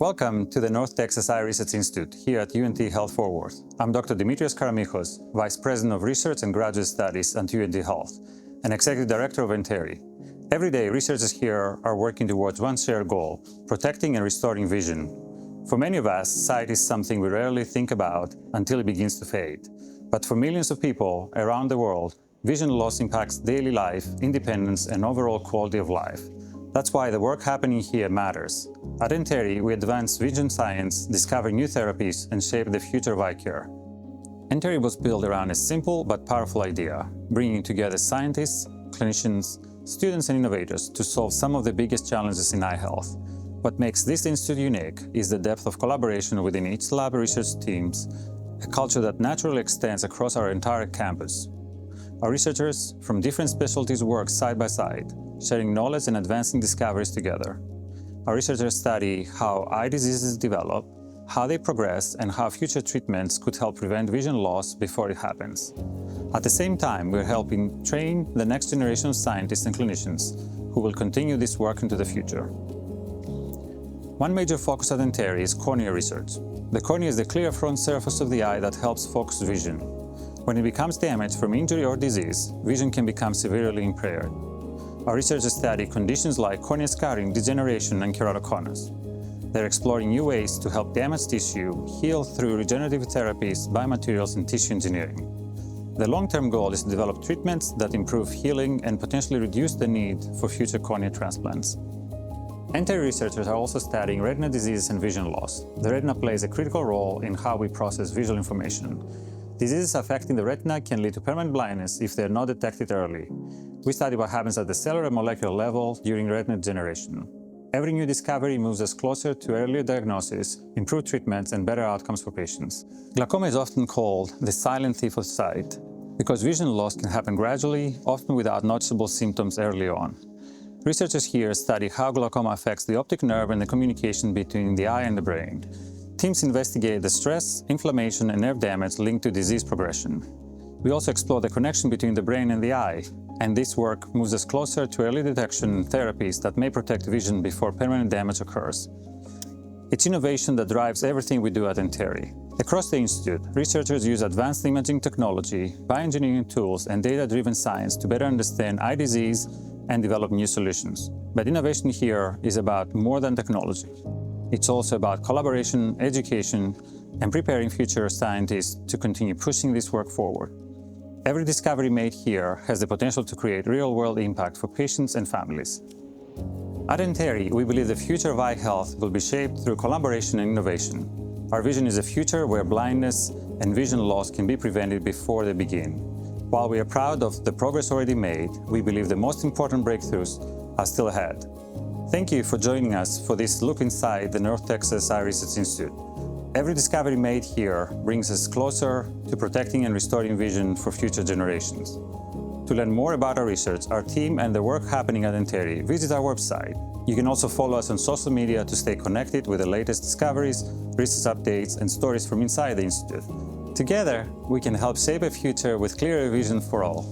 Welcome to the North Texas Eye Research Institute here at UNT Health Fort Worth. I'm Dr. Dimitrios Karamichos, Vice President of Research and Graduate Studies at UNT Health, and Executive Director of NTERI. Every day, researchers here are working towards one shared goal, protecting and restoring vision. For many of us, sight is something we rarely think about until it begins to fade. But for millions of people around the world, vision loss impacts daily life, independence, and overall quality of life. That's why the work happening here matters. At NTERI, we advance vision science, discover new therapies, and shape the future of eye care. NTERI was built around a simple but powerful idea, bringing together scientists, clinicians, students, and innovators to solve some of the biggest challenges in eye health. What makes this institute unique is the depth of collaboration within each lab research teams, a culture that naturally extends across our entire campus. Our researchers from different specialties work side by side, sharing knowledge and advancing discoveries together. Our researchers study how eye diseases develop, how they progress, and how future treatments could help prevent vision loss before it happens. At the same time, we're helping train the next generation of scientists and clinicians who will continue this work into the future. One major focus at NTERI is corneal research. The cornea is the clear front surface of the eye that helps focus vision. When it becomes damaged from injury or disease, vision can become severely impaired. Our researchers study conditions like corneal scarring, degeneration, and keratoconus. They're exploring new ways to help damaged tissue heal through regenerative therapies, biomaterials, and tissue engineering. The long-term goal is to develop treatments that improve healing and potentially reduce the need for future cornea transplants. NTERI researchers are also studying retinal diseases and vision loss. The retina plays a critical role in how we process visual information. Diseases affecting the retina can lead to permanent blindness if they are not detected early. We study what happens at the cellular and molecular level during retinal degeneration. Every new discovery moves us closer to earlier diagnosis, improved treatments, and better outcomes for patients. Glaucoma is often called the silent thief of sight because vision loss can happen gradually, often without noticeable symptoms early on. Researchers here study how glaucoma affects the optic nerve and the communication between the eye and the brain. Teams investigate the stress, inflammation, and nerve damage linked to disease progression. We also explore the connection between the brain and the eye, and this work moves us closer to early detection and therapies that may protect vision before permanent damage occurs. It's innovation that drives everything we do at NTERI. Across the Institute, researchers use advanced imaging technology, bioengineering tools, and data-driven science to better understand eye disease and develop new solutions. But innovation here is about more than technology. It's also about collaboration, education, and preparing future scientists to continue pushing this work forward. Every discovery made here has the potential to create real-world impact for patients and families. At NTERI, we believe the future of eye health will be shaped through collaboration and innovation. Our vision is a future where blindness and vision loss can be prevented before they begin. While we are proud of the progress already made, we believe the most important breakthroughs are still ahead. Thank you for joining us for this look inside the North Texas Eye Research Institute. Every discovery made here brings us closer to protecting and restoring vision for future generations. To learn more about our research, our team, and the work happening at NTERI, visit our website. You can also follow us on social media to stay connected with the latest discoveries, research updates, and stories from inside the Institute. Together, we can help shape a future with clearer vision for all.